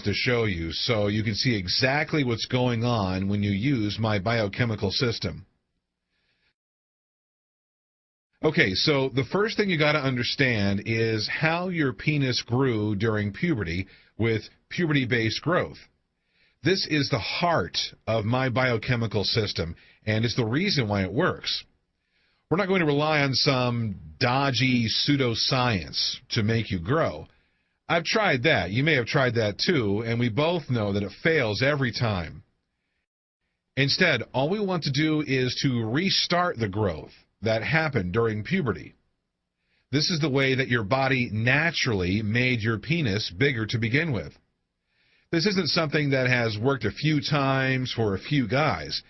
to show you so you can see exactly what's going on when you use my biochemical system. Okay, so the first thing you got to understand is how your penis grew during puberty with puberty-based growth. This is the heart of my biochemical system, and it's the reason why it works. We're not going to rely on some dodgy pseudoscience to make you grow. I've tried that. You may have tried that too, and we both know that it fails every time. Instead, all we want to do is to restart the growth that happened during puberty. This is the way that your body naturally made your penis bigger to begin with. This isn't something that has worked a few times for a few guys.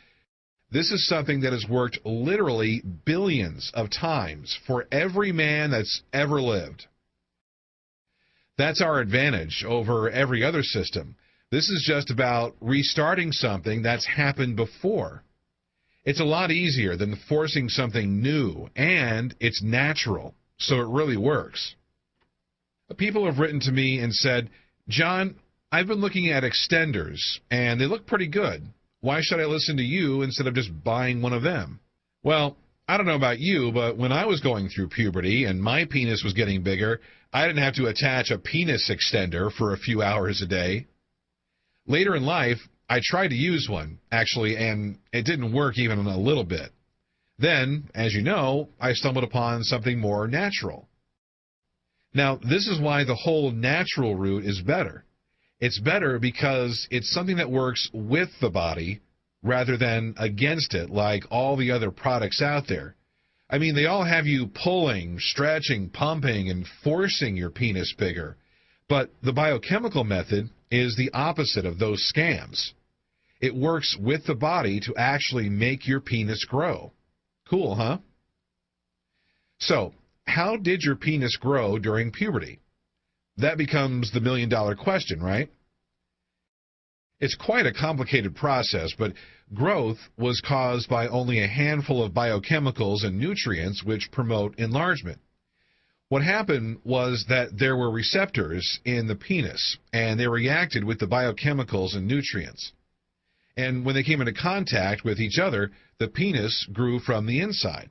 This is something that has worked literally billions of times for every man that's ever lived. That's our advantage over every other system. This is just about restarting something that's happened before. It's a lot easier than forcing something new, and it's natural, so it really works. People have written to me and said, "John, I've been looking at extenders, and they look pretty good. Why should I listen to you instead of just buying one of them?" Well, I don't know about you, but when I was going through puberty and my penis was getting bigger, I didn't have to attach a penis extender for a few hours a day. Later in life, I tried to use one, actually, and it didn't work even a little bit. Then, as you know, I stumbled upon something more natural. Now, this is why the whole natural route is better. It's better because it's something that works with the body rather than against it like all the other products out there. I mean, they all have you pulling, stretching, pumping, and forcing your penis bigger. But the biochemical method is the opposite of those scams. It works with the body to actually make your penis grow. Cool, huh? So, how did your penis grow during puberty? That becomes the million-dollar question, right? It's quite a complicated process, but growth was caused by only a handful of biochemicals and nutrients which promote enlargement. What happened was that there were receptors in the penis, and they reacted with the biochemicals and nutrients. And when they came into contact with each other, the penis grew from the inside.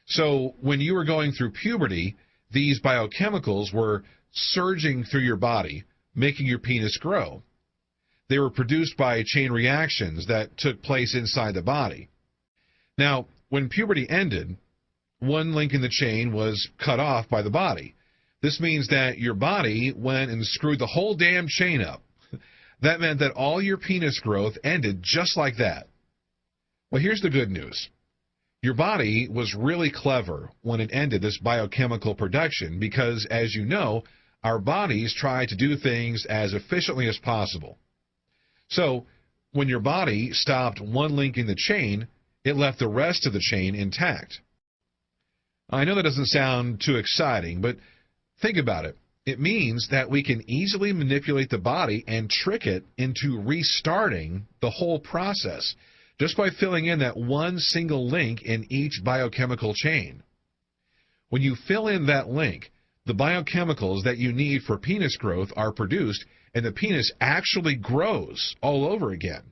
So when you were going through puberty, these biochemicals were surging through your body, making your penis grow. They were produced by chain reactions that took place inside the body. Now, when puberty ended, one link in the chain was cut off by the body. This means that your body went and screwed the whole damn chain up. That meant that all your penis growth ended just like that. Well, here's the good news. Your body was really clever when it ended this biochemical production because, as you know, our bodies try to do things as efficiently as possible. So, when your body stopped one link in the chain, it left the rest of the chain intact. I know that doesn't sound too exciting, but think about it. It means that we can easily manipulate the body and trick it into restarting the whole process just by filling in that one single link in each biochemical chain. When you fill in that link, the biochemicals that you need for penis growth are produced, and the penis actually grows all over again.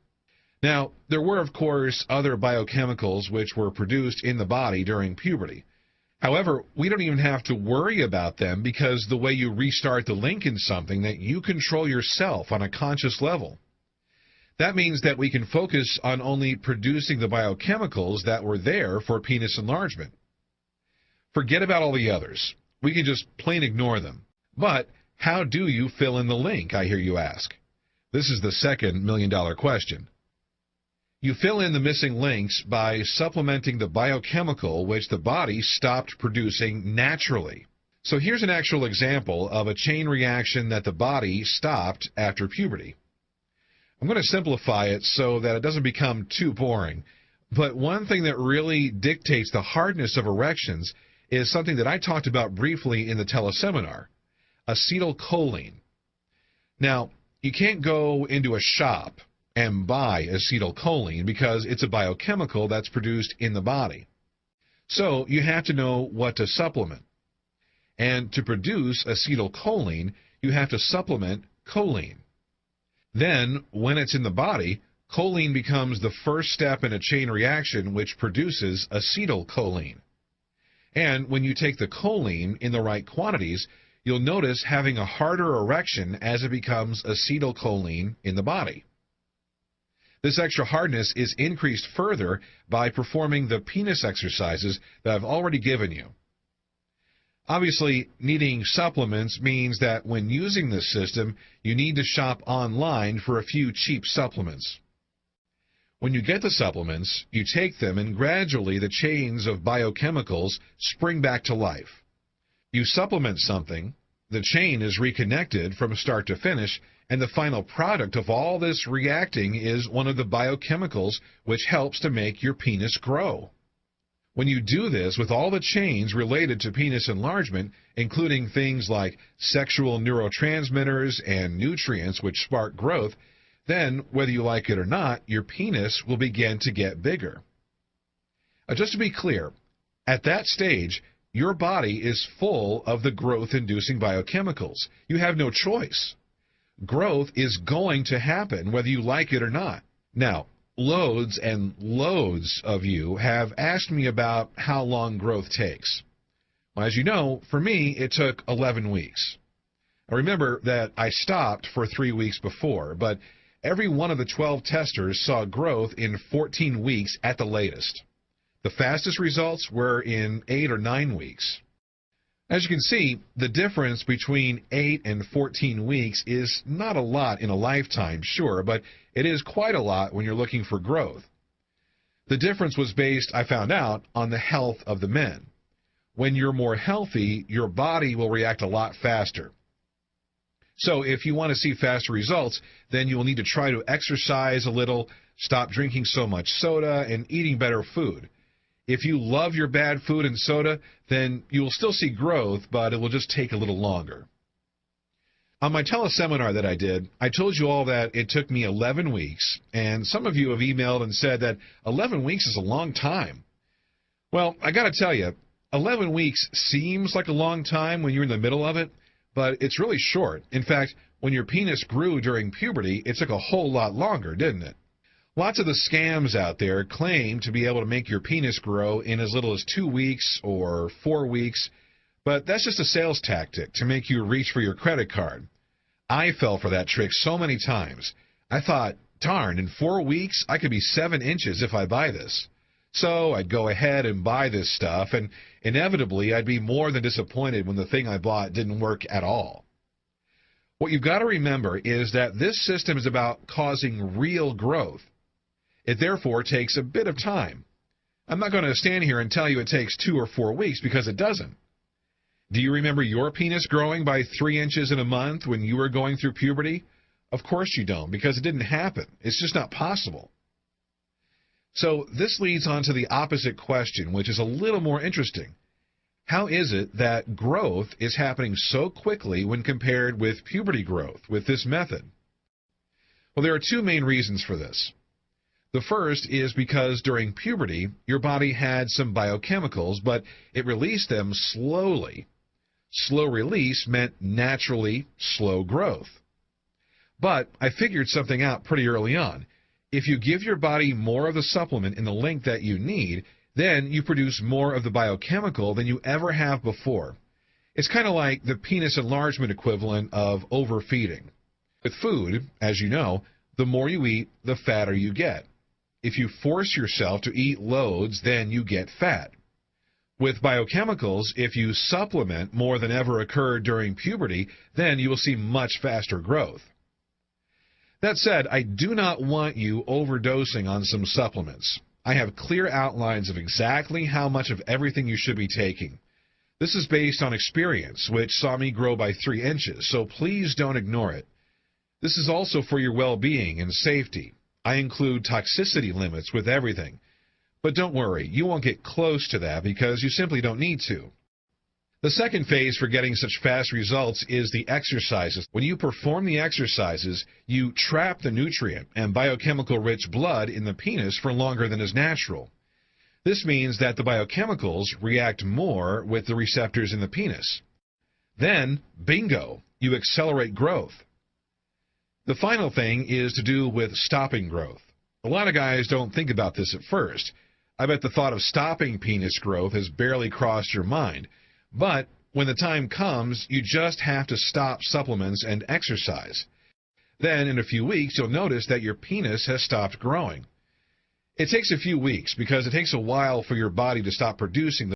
Now, there were, of course, other biochemicals which were produced in the body during puberty. However, we don't even have to worry about them because the way you restart the link in something that you control yourself on a conscious level. That means that we can focus on only producing the biochemicals that were there for penis enlargement. Forget about all the others. We can just plain ignore them. But how do you fill in the link, I hear you ask? This is the second million-dollar question. You fill in the missing links by supplementing the biochemical which the body stopped producing naturally. So here's an actual example of a chain reaction that the body stopped after puberty. I'm going to simplify it so that it doesn't become too boring. But one thing that really dictates the hardness of erections is something that I talked about briefly in the teleseminar, acetylcholine. Now, you can't go into a shop and buy acetylcholine because it's a biochemical that's produced in the body. So you have to know what to supplement. And to produce acetylcholine, you have to supplement choline. Then, when it's in the body, choline becomes the first step in a chain reaction which produces acetylcholine. And when you take the choline in the right quantities, you'll notice having a harder erection as it becomes acetylcholine in the body. This extra hardness is increased further by performing the penis exercises that I've already given you. Obviously, needing supplements means that when using this system, you need to shop online for a few cheap supplements. When you get the supplements, you take them and gradually the chains of biochemicals spring back to life. You supplement something, the chain is reconnected from start to finish, and the final product of all this reacting is one of the biochemicals which helps to make your penis grow. When you do this with all the chains related to penis enlargement, including things like sexual neurotransmitters and nutrients which spark growth, then, whether you like it or not, your penis will begin to get bigger. Just to be clear, at that stage, your body is full of the growth-inducing biochemicals. You have no choice. Growth is going to happen whether you like it or not. Now, loads and loads of you have asked me about how long growth takes. Well, as you know, for me, it took 11 weeks. Now, remember that I stopped for 3 weeks before, but every one of the 12 testers saw growth in 14 weeks at the latest. The fastest results were in 8 or 9 weeks. As you can see, the difference between 8 and 14 weeks is not a lot in a lifetime, sure, but it is quite a lot when you're looking for growth. The difference was based, I found out, on the health of the men. When you're more healthy, your body will react a lot faster. So if you want to see faster results, then you will need to try to exercise a little, stop drinking so much soda, and eating better food. If you love your bad food and soda, then you will still see growth, but it will just take a little longer. On my teleseminar that I did, I told you all that it took me 11 weeks, and some of you have emailed and said that 11 weeks is a long time. Well, I got to tell you, 11 weeks seems like a long time when you're in the middle of it, but it's really short. In fact, when your penis grew during puberty, it took a whole lot longer, didn't it? Lots of the scams out there claim to be able to make your penis grow in as little as 2 weeks or 4 weeks, but that's just a sales tactic to make you reach for your credit card. I fell for that trick so many times. I thought, darn, in 4 weeks I could be 7 inches if I buy this. So I'd go ahead and buy this stuff, and inevitably I'd be more than disappointed when the thing I bought didn't work at all. What you've got to remember is that this system is about causing real growth. It therefore takes a bit of time. I'm not going to stand here and tell you it takes 2 or 4 weeks because it doesn't. Do you remember your penis growing by 3 inches in a month when you were going through puberty? Of course you don't, because it didn't happen. It's just not possible. So this leads on to the opposite question, which is a little more interesting. How is it that growth is happening so quickly when compared with puberty growth with this method? Well, there are 2 main reasons for this. The first is because during puberty, your body had some biochemicals, but it released them slowly. Slow release meant naturally slow growth. But I figured something out pretty early on. If you give your body more of the supplement in the length that you need, then you produce more of the biochemical than you ever have before. It's kind of like the penis enlargement equivalent of overfeeding. With food, as you know, the more you eat, the fatter you get. If you force yourself to eat loads, then you get fat. With biochemicals, if you supplement more than ever occurred during puberty, then you will see much faster growth. That said, I do not want you overdosing on some supplements. I have clear outlines of exactly how much of everything you should be taking. This is based on experience, which saw me grow by 3 inches, so please don't ignore it. This is also for your well-being and safety. I include toxicity limits with everything. But don't worry, you won't get close to that because you simply don't need to. The second phase for getting such fast results is the exercises. When you perform the exercises, you trap the nutrient and biochemical-rich blood in the penis for longer than is natural. This means that the biochemicals react more with the receptors in the penis. Then, bingo, you accelerate growth. The final thing is to do with stopping growth. A lot of guys don't think about this at first. I bet the thought of stopping penis growth has barely crossed your mind. But when the time comes, you just have to stop supplements and exercise. Then, in a few weeks, you'll notice that your penis has stopped growing. It takes a few weeks because it takes a while for your body to stop producing